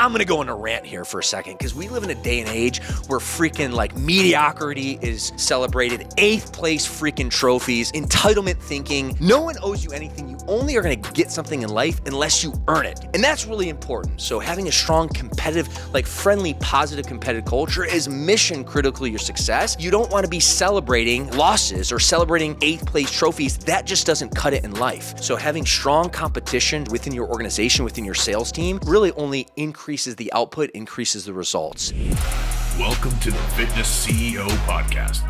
I'm going to go on a rant here for a second because we live in a day and age where freaking like mediocrity is celebrated, 8th place freaking trophies, entitlement thinking. No one owes you anything. You only are going to get something in life unless you earn it. And that's really important. So having a strong competitive, like friendly, positive competitive culture is mission critical to your success. You don't want to be celebrating losses or celebrating 8th place trophies. That just doesn't cut it in life. So having strong competition within your organization, within your sales team, really only increases the output, increases the results. Welcome to the Fitness CEO Podcast.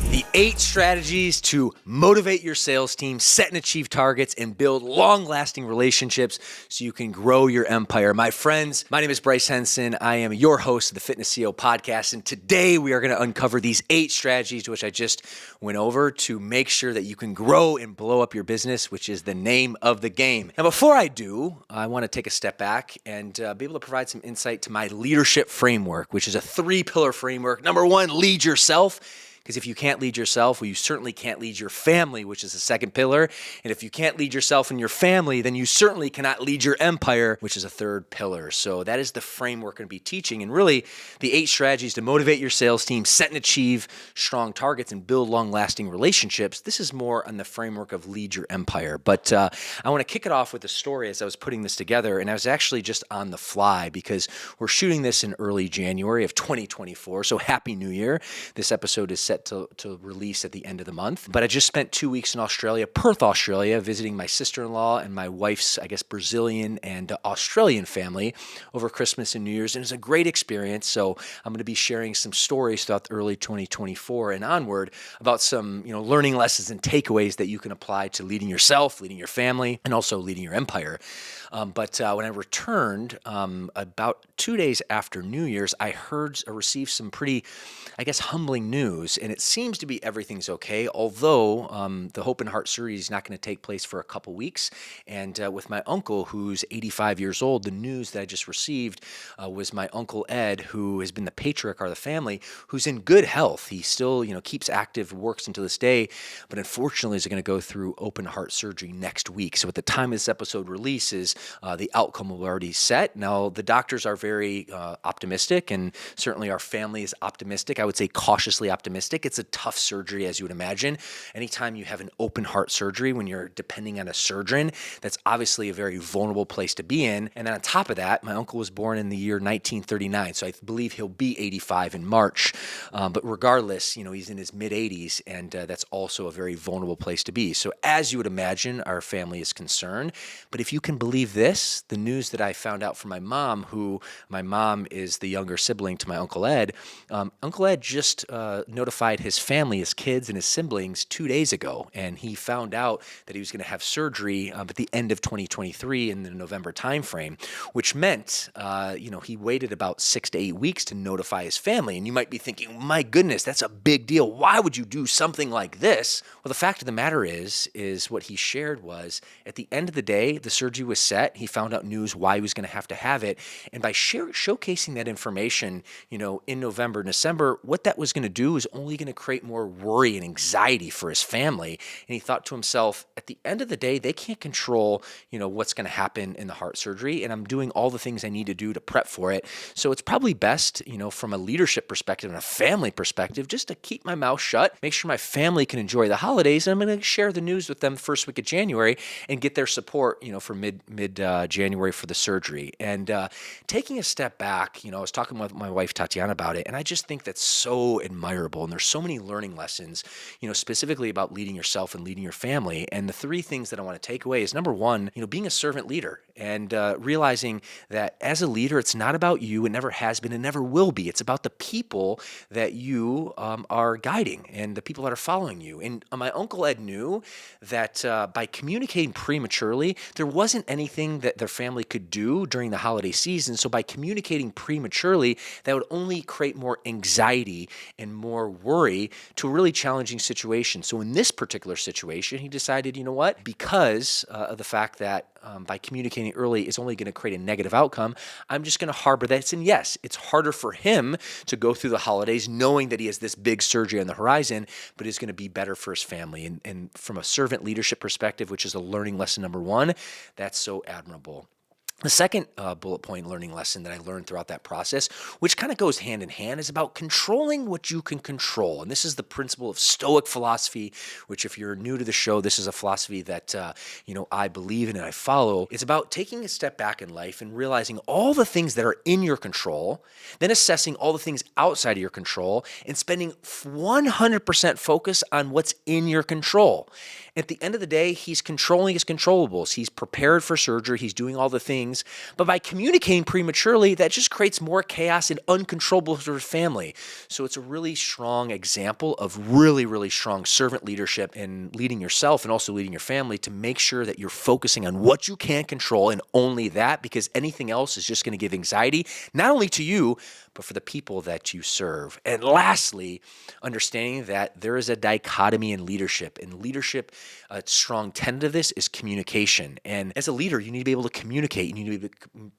The 8 strategies to motivate your sales team, set and achieve targets, and build long-lasting relationships so you can grow your empire. My friends, my name is Bryce Henson. I am your host of the Fitness CEO Podcast, and today we are going to uncover these 8 strategies, which I just went over, to make sure that you can grow and blow up your business, which is the name of the game. Now, before I do, I want to take a step back and be able to provide some insight to my leadership framework, which is a 3-pillar framework. Number 1, lead yourself. Because if you can't lead yourself, well, you certainly can't lead your family, which is the 2nd pillar. And if you can't lead yourself and your family, then you certainly cannot lead your empire, which is a 3rd pillar. So that is the framework we're going to be teaching. And really, the 8 strategies to motivate your sales team, set and achieve strong targets, and build long-lasting relationships. This is more on the framework of lead your empire. But I want to kick it off with a story as I was putting this together. And I was actually just on the fly because we're shooting this in early January of 2024. So Happy New Year. This episode is set to release at the end of the month. But I just spent 2 weeks in Australia, Perth, Australia, visiting my sister-in-law and my wife's, Brazilian and Australian family over Christmas and New Year's. And it was a great experience. So I'm going to be sharing some stories throughout the early 2024 and onward about some, learning lessons and takeaways that you can apply to leading yourself, leading your family, and also leading your empire. But when I returned, about 2 days after New Year's, I received some pretty, humbling news. And it seems to be everything's okay, although the open heart surgery is not going to take place for a couple weeks. And with my uncle, who's 85 years old, the news that I just received was my Uncle Ed, who has been the patriarch of the family, who's in good health. He still, keeps active, works until this day, but unfortunately is going to go through open heart surgery next week. So at the time this episode releases, the outcome will already set. Now, the doctors are very optimistic, and certainly our family is optimistic. I would say cautiously optimistic. It's a tough surgery, as you would imagine. Anytime you have an open heart surgery, when you're depending on a surgeon, that's obviously a very vulnerable place to be in. And then on top of that, my uncle was born in the year 1939, so I believe he'll be 85 in March. But regardless, he's in his mid-80s, and that's also a very vulnerable place to be. So as you would imagine, our family is concerned. But if you can believe this, the news that I found out from my mom, my mom is the younger sibling to my Uncle Ed. Uncle Ed just notified his family, his kids and his siblings 2 days ago, and he found out that he was going to have surgery at the end of 2023 in the November timeframe, which meant, he waited about 6 to 8 weeks to notify his family. And you might be thinking, my goodness, that's a big deal. Why would you do something like this? Well, the fact of the matter is what he shared was, at the end of the day, the surgery was set. He found out news why he was going to have it. And by showcasing that information, in November, December, what that was going to do is only going to create more worry and anxiety for his family. And he thought to himself, at the end of the day, they can't control, what's going to happen in the heart surgery. And I'm doing all the things I need to do to prep for it. So it's probably best, from a leadership perspective and a family perspective, just to keep my mouth shut, make sure my family can enjoy the holidays. And I'm going to share the news with them first week of January and get their support, for mid-January for the surgery. And taking a step back, I was talking with my wife, Tatiana, about it. And I just think that's so admirable. And there's so many learning lessons, specifically about leading yourself and leading your family. And the 3 things that I want to take away is, number 1, being a servant leader and realizing that as a leader, it's not about you. It never has been and never will be. It's about the people that you are guiding and the people that are following you. And my Uncle Ed knew that by communicating prematurely, there wasn't anything that their family could do during the holiday season. So by communicating prematurely, that would only create more anxiety and more worry to a really challenging situation. So in this particular situation, he decided, because of the fact that by communicating early is only going to create a negative outcome, I'm just going to harbor that. And yes, it's harder for him to go through the holidays knowing that he has this big surgery on the horizon, but it's going to be better for his family. And from a servant leadership perspective, which is a learning lesson number 1, that's so admirable. The second bullet point learning lesson that I learned throughout that process, which kind of goes hand in hand, is about controlling what you can control. And this is the principle of Stoic philosophy, which if you're new to the show, this is a philosophy that I believe in and I follow. It's about taking a step back in life and realizing all the things that are in your control, then assessing all the things outside of your control, and spending 100% focus on what's in your control. At the end of the day, he's controlling his controllables. He's prepared for surgery. He's doing all the things. But by communicating prematurely, that just creates more chaos and uncontrollable for his family. So it's a really strong example of really, really strong servant leadership and leading yourself and also leading your family to make sure that you're focusing on what you can control and only that, because anything else is just going to give anxiety, not only to you, but for the people that you serve. And lastly, understanding that there is a dichotomy in leadership. And leadership, a strong tenet of this is communication. And as a leader, you need to be able to communicate. You need to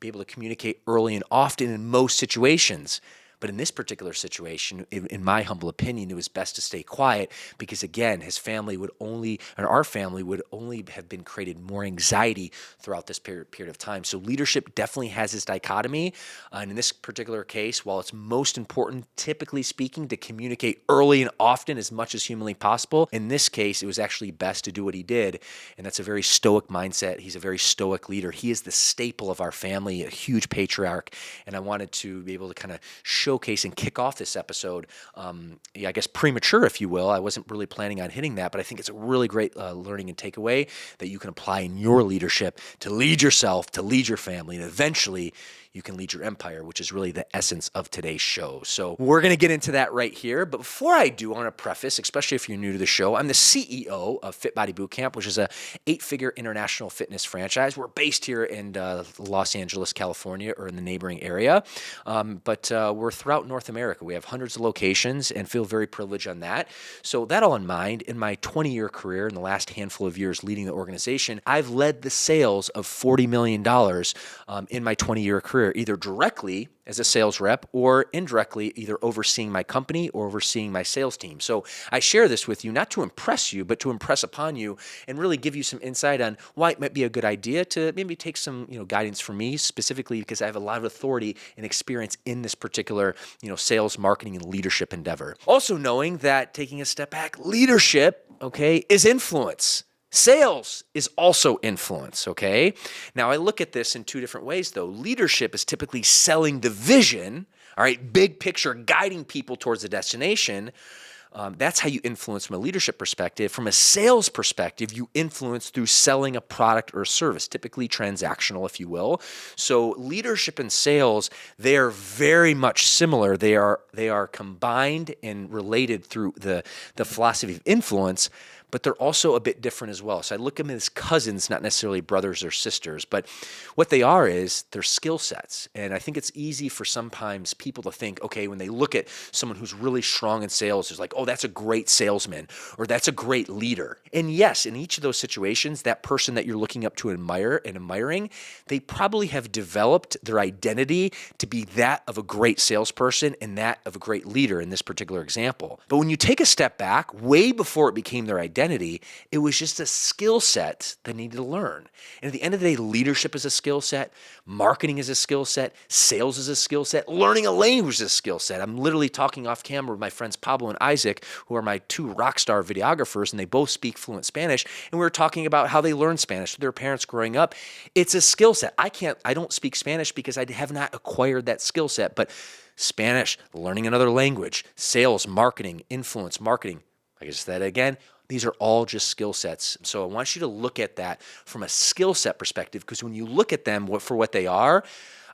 be able to communicate early and often in most situations. But in this particular situation, in my humble opinion, it was best to stay quiet because, again, our family would only have been created more anxiety throughout this period of time. So leadership definitely has this dichotomy. And in this particular case, while it's most important, typically speaking, to communicate early and often as much as humanly possible, in this case, it was actually best to do what he did. And that's a very stoic mindset. He's a very stoic leader. He is the staple of our family, a huge patriarch. And I wanted to be able to kind of showcase and kick off this episode, I guess premature, if you will. I wasn't really planning on hitting that, but I think it's a really great learning and takeaway that you can apply in your leadership to lead yourself, to lead your family, and eventually you can lead your empire, which is really the essence of today's show. So we're going to get into that right here. But before I do, I want to preface, especially if you're new to the show, I'm the CEO of Fit Body Bootcamp, which is a 8-figure international fitness franchise. We're based here in Los Angeles, California, or in the neighboring area. But we're throughout North America. We have hundreds of locations and feel very privileged on that. So that all in mind, in my 20-year career, in the last handful of years leading the organization, I've led the sales of $40 million in my 20-year career, either directly as a sales rep or indirectly either overseeing my company or overseeing my sales team. So I share this with you not to impress you, but to impress upon you and really give you some insight on why it might be a good idea to maybe take some guidance from me, specifically because I have a lot of authority and experience in this particular sales, marketing, and leadership endeavor. Also knowing that taking a step back, leadership, is influence. Sales is also influence, okay? Now, I look at this in two different ways, though. Leadership is typically selling the vision, all right, big picture, guiding people towards the destination. That's how you influence from a leadership perspective. From a sales perspective, you influence through selling a product or a service, typically transactional, if you will. So leadership and sales, they are very much similar. They are combined and related through the philosophy of influence, but they're also a bit different as well. So I look at them as cousins, not necessarily brothers or sisters, but what they are is their skill sets. And I think it's easy for sometimes people to think, okay, when they look at someone who's really strong in sales, it's like, oh, that's a great salesman or that's a great leader. And yes, in each of those situations, that person that you're looking up to and admiring, they probably have developed their identity to be that of a great salesperson and that of a great leader in this particular example. But when you take a step back, way before it became their identity, it was just a skill set they needed to learn. And at the end of the day, leadership is a skill set, marketing is a skill set, sales is a skill set, learning a language is a skill set. I'm literally talking off camera with my friends Pablo and Isaac, who are my two rock star videographers, and they both speak fluent Spanish. And we were talking about how they learned Spanish with their parents growing up. It's a skill set. I don't speak Spanish because I have not acquired that skill set, but Spanish, learning another language, sales, marketing, influence, marketing. Like I said again, these are all just skill sets. So I want you to look at that from a skill set perspective, because when you look at them for what they are,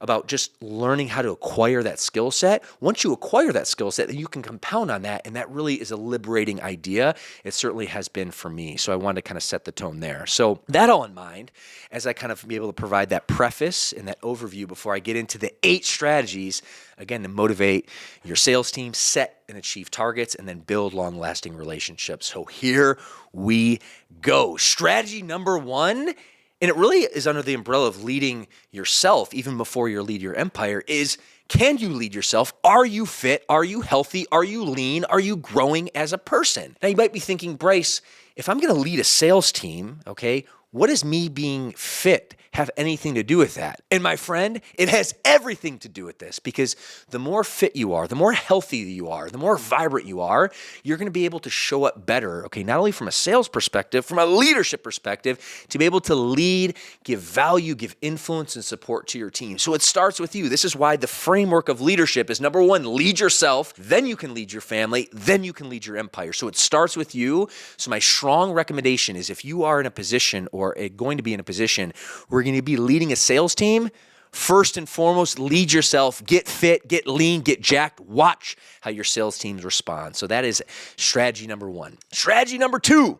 about just learning how to acquire that skill set. Once you acquire that skill set, then you can compound on that, and that really is a liberating idea. It certainly has been for me. So I wanted to kind of set the tone there. So that all in mind, as I kind of be able to provide that preface and that overview before I get into the 8 strategies, again, to motivate your sales team, set and achieve targets, and then build long-lasting relationships. So here we go. Strategy number 1, and it really is under the umbrella of leading yourself, even before you lead your empire, is can you lead yourself? Are you fit? Are you healthy? Are you lean? Are you growing as a person? Now, you might be thinking, Bryce, if I'm going to lead a sales team, okay, What does me being fit have anything to do with that? And my friend, it has everything to do with this, because the more fit you are, the more healthy you are, the more vibrant you are, you're going to be able to show up better, okay, not only from a sales perspective, from a leadership perspective, to be able to lead, give value, give influence and support to your team. So it starts with you. This is why the framework of leadership is, number one, lead yourself, then you can lead your family, then you can lead your empire. So it starts with you. So my strong recommendation is, if you are in a position or going to be in a position where you're going to be leading a sales team, first and foremost, lead yourself, get fit, get lean, get jacked, watch how your sales teams respond. So that is strategy number one. Strategy number two,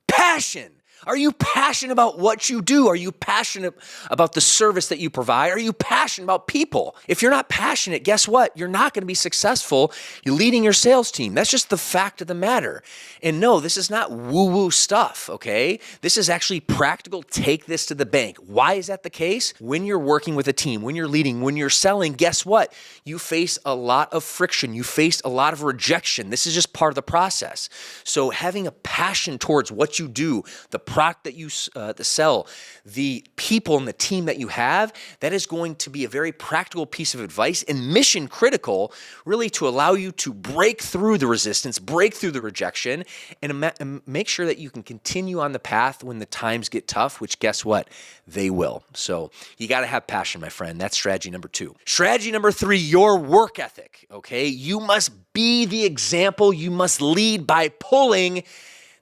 passion. Are you passionate about what you do? Are you passionate about the service that you provide? Are you passionate about people? If you're not passionate, guess what? You're not going to be successful leading your sales team. That's just the fact of the matter. And no, this is not woo-woo stuff, okay? This is actually practical. Take this to the bank. Why is that the case? When you're working with a team, when you're leading, when you're selling, guess what? You face a lot of friction. You face a lot of rejection. This is just part of the process. So having a passion towards what you do, the product that you sell, the people and the team that you have, that is going to be a very practical piece of advice and mission critical, really, to allow you to break through the resistance, break through the rejection, and make sure that you can continue on the path when the times get tough, which guess what? They will. So you got to have passion, my friend. That's strategy number two. Strategy number three, your work ethic, okay? You must be the example. You must lead by pulling,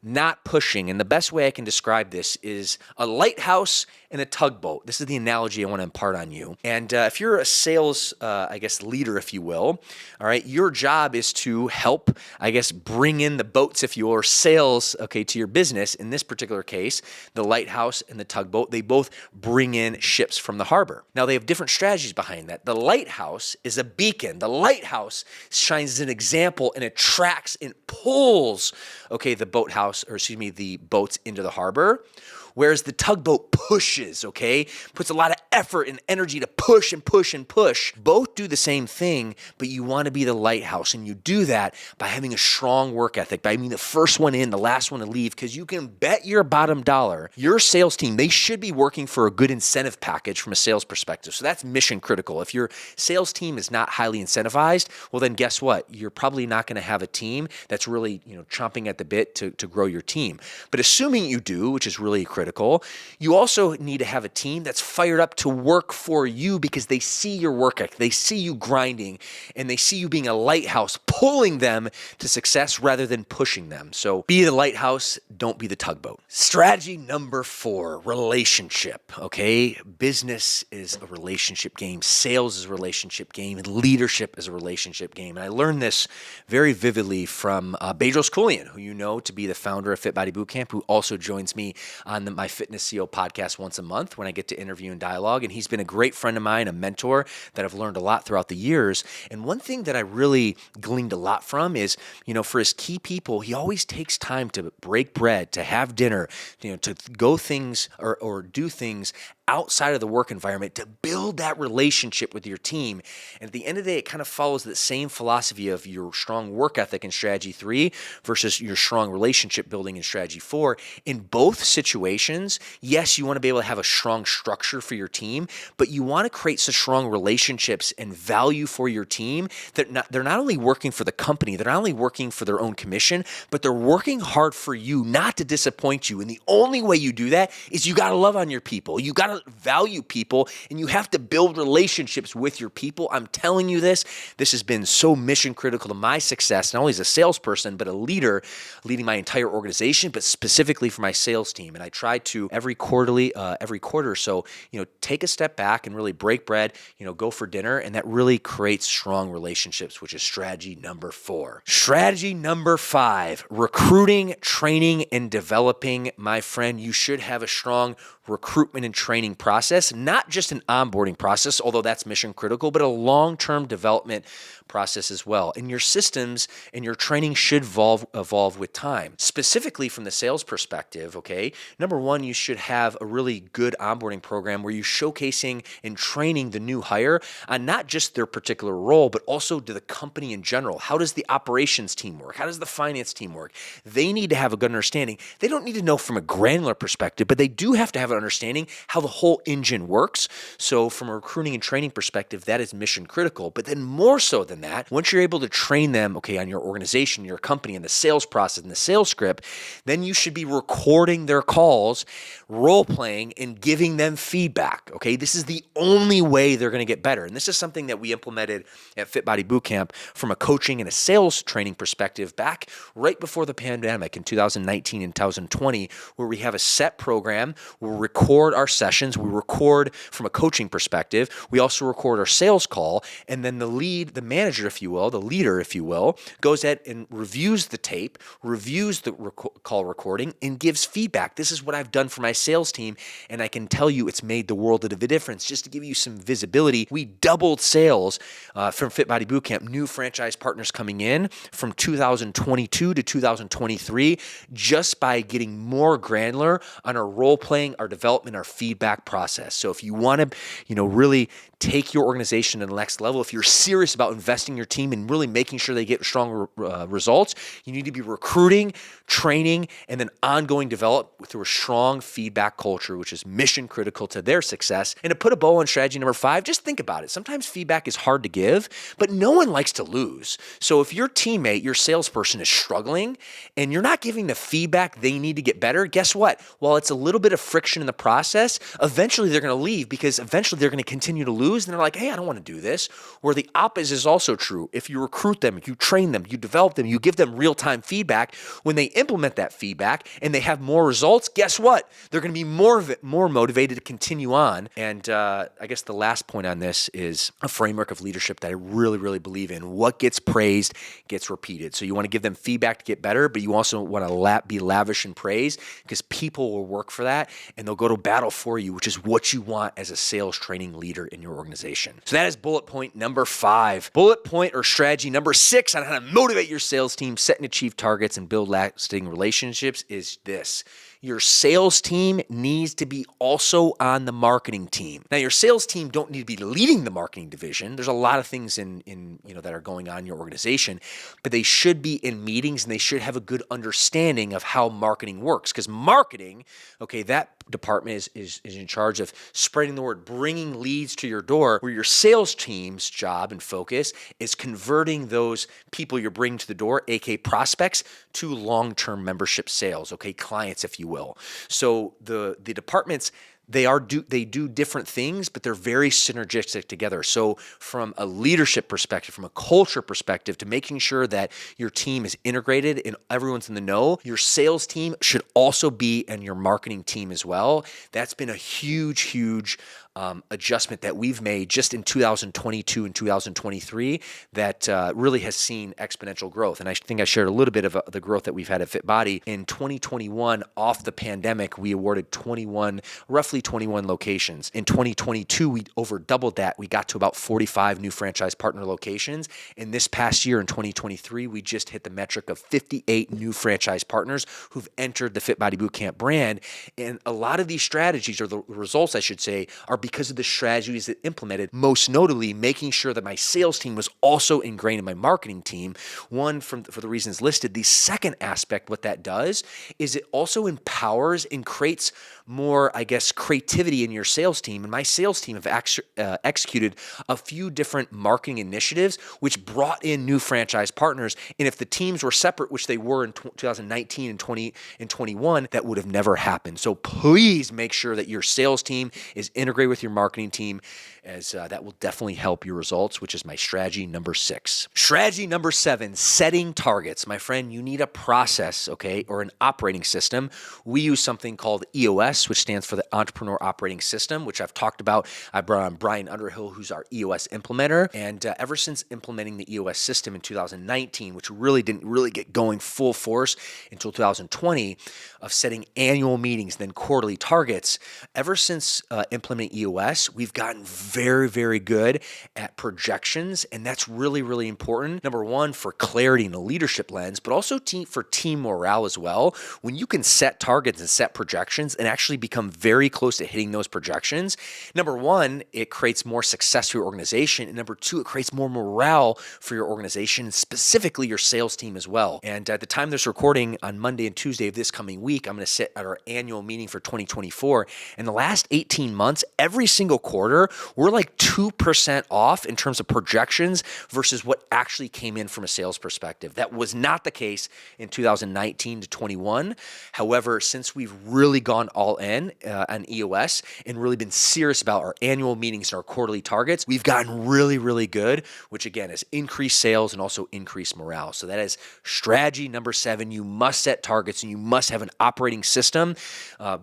not pushing. And the best way I can describe this is a lighthouse and a tugboat. This is the analogy I want to impart on you. And if you're a sales, leader, if you will, all right, your job is to help, bring in the boats, if you will, or sales, okay, to your business. In this particular case, the lighthouse and the tugboat, they both bring in ships from the harbor. Now, they have different strategies behind that. The lighthouse is a beacon. The lighthouse shines as an example and attracts and pulls, okay, the boats into the harbor. Whereas the tugboat pushes, okay? Puts a lot of effort and energy to push and push and push. Both do the same thing, but you want to be the lighthouse. And you do that by having a strong work ethic, by being the first one in, the last one to leave, because you can bet your bottom dollar, your sales team, they should be working for a good incentive package from a sales perspective. So that's mission critical. If your sales team is not highly incentivized, well, then guess what? You're probably not going to have a team that's really, chomping at the bit to grow your team. But assuming you do, which is really critical, you also need to have a team that's fired up to work for you, because they see your work ethic, they see you grinding, and they see you being a lighthouse, pulling them to success rather than pushing them. So be the lighthouse, don't be the tugboat. Strategy number 4, relationship, okay? Business is a relationship game. Sales is a relationship game. And leadership is a relationship game. And I learned this very vividly from Bedros Keuilian, who you know to be the founder of Fit Body Bootcamp, who also joins me on my Fitness CEO podcast once a month when I get to interview and dialogue. And he's been a great friend of mine, a mentor that I've learned a lot throughout the years. And one thing that I really gleaned a lot from is, for his key people, he always takes time to break bread, to have dinner, to go things or do things outside of the work environment to build that relationship with your team. And at the end of the day, it kind of follows the same philosophy of your strong work ethic in strategy 3 versus your strong relationship building in strategy 4. In both situations, yes, you want to be able to have a strong structure for your team, but you want to create such strong relationships and value for your team that they're not only working for the company, they're not only working for their own commission, but they're working hard for you, not to disappoint you. And the only way you do that is you got to love on your people. You got to value people, and you have to build relationships with your people. I'm telling you this has been so mission critical to my success, not only as a salesperson, but a leader leading my entire organization, but specifically for my sales team. And I try to every quarter or so, take a step back and really break bread, go for dinner. And that really creates strong relationships, which is strategy number 4. Strategy number 5, recruiting, training, and developing. My friend, you should have a strong recruitment and training training process, not just an onboarding process, although that's mission critical, but a long-term development process as well. And your systems and your training should evolve with time. Specifically from the sales perspective, okay, number one, you should have a really good onboarding program where you're showcasing and training the new hire on not just their particular role, but also to the company in general. How does the operations team work? How does the finance team work? They need to have a good understanding. They don't need to know from a granular perspective, but they do have to have an understanding how the whole engine works. So from a recruiting and training perspective, that is mission critical. But then more so than that, once you're able to train them, okay, on your organization, your company, and the sales process and the sales script, then you should be recording their calls, role playing, and giving them feedback. Okay, this is the only way they're going to get better. And this is something that we implemented at Fit Body Bootcamp from a coaching and a sales training perspective back right before the pandemic in 2019 and 2020, where we have a set program. We'll record our sessions. We record from a coaching perspective. We also record our sales call. And then the manager, if you will, the leader, if you will, goes ahead and reviews the tape, reviews the call recording, and gives feedback. This is what I've done for my sales team, and I can tell you it's made the world of a difference. Just to give you some visibility, we doubled sales from Fit Body Bootcamp, new franchise partners coming in from 2022 to 2023, just by getting more granular on our role playing, our development, our feedback process. So if you want to, really take your organization to the next level, if you're serious about investing in your team and really making sure they get strong results, you need to be recruiting, training, and then ongoing develop through a strong feedback culture, which is mission critical to their success. And to put a bow on strategy number 5, just think about it. Sometimes feedback is hard to give, but no one likes to lose. So if your teammate, your salesperson is struggling and you're not giving the feedback they need to get better, guess what? While it's a little bit of friction in the process, eventually they're going to leave because eventually they're going to continue to lose. And they're like, hey, I don't want to do this. Where the opposite is also true. If you recruit them, you train them, you develop them, you give them real-time feedback, when they implement that feedback and they have more results, guess what? They're going to be more motivated to continue on. And I guess the last point on this is a framework of leadership that I really, really believe in. What gets praised gets repeated. So you want to give them feedback to get better, but you also want to be lavish in praise because people will work for that and they'll go to battle for you, which is what you want as a sales training leader in your organization. So that is bullet point number 5. Bullet point or strategy number 6 on how to motivate your sales team, set and achieve targets, and build lasting relationships is this. Your sales team needs to be also on the marketing team. Now, your sales team don't need to be leading the marketing division. There's a lot of things in that are going on in your organization, but they should be in meetings and they should have a good understanding of how marketing works. Because marketing, okay, that department is in charge of spreading the word, bringing leads to your door, where your sales team's job and focus is converting those people you're bringing to the door, aka prospects, to long-term membership sales, okay, clients, if you will. So the departments, they do different things, but they're very synergistic together. So from a leadership perspective, from a culture perspective, to making sure that your team is integrated and everyone's in the know, your sales team should also be in your marketing team as well. That's been a huge adjustment that we've made just in 2022 and 2023 that really has seen exponential growth. And I think I shared a little bit of the growth that we've had at FitBody. In 2021, off the pandemic, we awarded roughly 21 locations. In 2022, we over doubled that. We got to about 45 new franchise partner locations. And this past year in 2023, we just hit the metric of 58 new franchise partners who've entered the FitBody Bootcamp brand. And a lot of these strategies, or the results, I should say, are because of the strategies that implemented, most notably making sure that my sales team was also ingrained in my marketing team. One, for the reasons listed. The second aspect, what that does is it also empowers and creates more, creativity in your sales team. And my sales team have executed a few different marketing initiatives, which brought in new franchise partners. And if the teams were separate, which they were in 2019 and 20 and 21, that would have never happened. So please make sure that your sales team is integrated with your marketing team. as that will definitely help your results, which is my strategy number 6. Strategy number 7, setting targets. My friend, you need a process, okay, or an operating system. We use something called EOS, which stands for the Entrepreneur Operating System, which I've talked about. I brought on Brian Underhill, who's our EOS implementer. And ever since implementing the EOS system in 2019, which really didn't really get going full force until 2020, of setting annual meetings, then quarterly targets, ever since implementing EOS, we've gotten very, very good at projections. And that's really, really important. Number one, for clarity and a leadership lens, but also for team morale as well. When you can set targets and set projections and actually become very close to hitting those projections, number one, it creates more success for your organization. And number two, it creates more morale for your organization, and specifically your sales team as well. And at the time of this recording on Monday and Tuesday of this coming week, I'm going to sit at our annual meeting for 2024. In the last 18 months, every single quarter, we're like 2% off in terms of projections versus what actually came in from a sales perspective. That was not the case in 2019 to 21. However, since we've really gone all in on EOS and really been serious about our annual meetings and our quarterly targets, we've gotten really, really good, which again has increased sales and also increased morale. So that is strategy number 7. You must set targets and you must have an operating system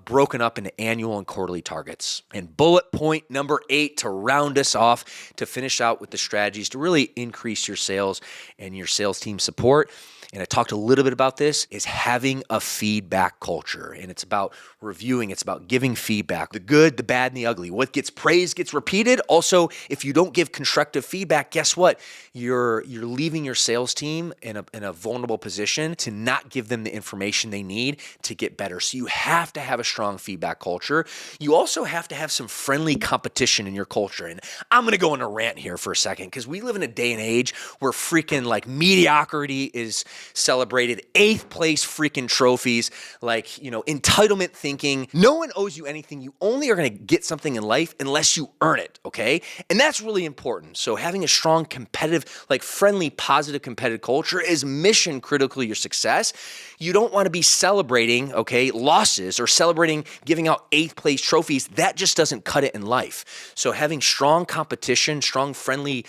broken up into annual and quarterly targets. And bullet point number 8 to round us off, to finish out with the strategies to really increase your sales and your sales team support. And I talked a little bit about this, is having a feedback culture. And it's about reviewing, it's about giving feedback, the good, the bad, and the ugly. What gets praised gets repeated. Also, if you don't give constructive feedback, guess what? You're leaving your sales team in a vulnerable position to not give them the information they need to get better. So you have to have a strong feedback culture. You also have to have some friendly competition in your culture. And I'm going to go on a rant here for a second, because we live in a day and age where freaking like mediocrity is celebrated, 8th place freaking trophies, like, entitlement thinking. No one owes you anything. You only are going to get something in life unless you earn it, okay? And that's really important. So having a strong competitive, like friendly, positive competitive culture is mission critical to your success. You don't want to be celebrating, okay, losses or celebrating giving out 8th place trophies. That just doesn't cut it in life. So having strong competition, strong friendly,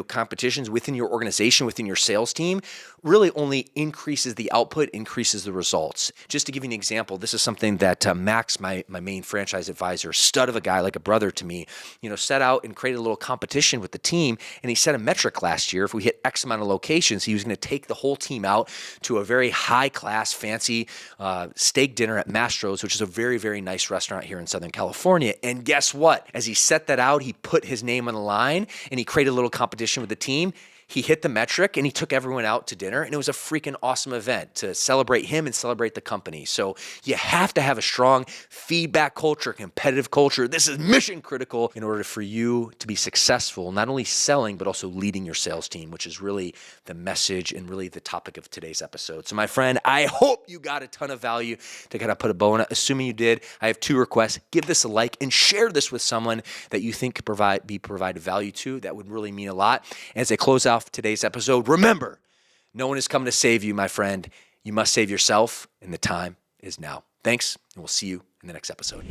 competitions within your organization, within your sales team, really only increases the output, increases the results. Just to give you an example, this is something that Max, my main franchise advisor, stud of a guy, like a brother to me, set out and created a little competition with the team. And he set a metric last year. If we hit X amount of locations, he was going to take the whole team out to a very high class, fancy steak dinner at Mastro's, which is a very, very nice restaurant here in Southern California. And guess what? As he set that out, he put his name on the line and he created a little competition with the team. He hit the metric and he took everyone out to dinner, and it was a freaking awesome event to celebrate him and celebrate the company. So you have to have a strong feedback culture, competitive culture. This is mission critical in order for you to be successful, not only selling, but also leading your sales team, which is really the message and really the topic of today's episode. So my friend, I hope you got a ton of value to kind of put a bow on it. Assuming you did, I have 2 requests. Give this a like and share this with someone that you think could provide value to. That would really mean a lot. As I close off today's episode, remember, no one is coming to save you, my friend. You must save yourself, and the time is now. Thanks, and we'll see you in the next episode.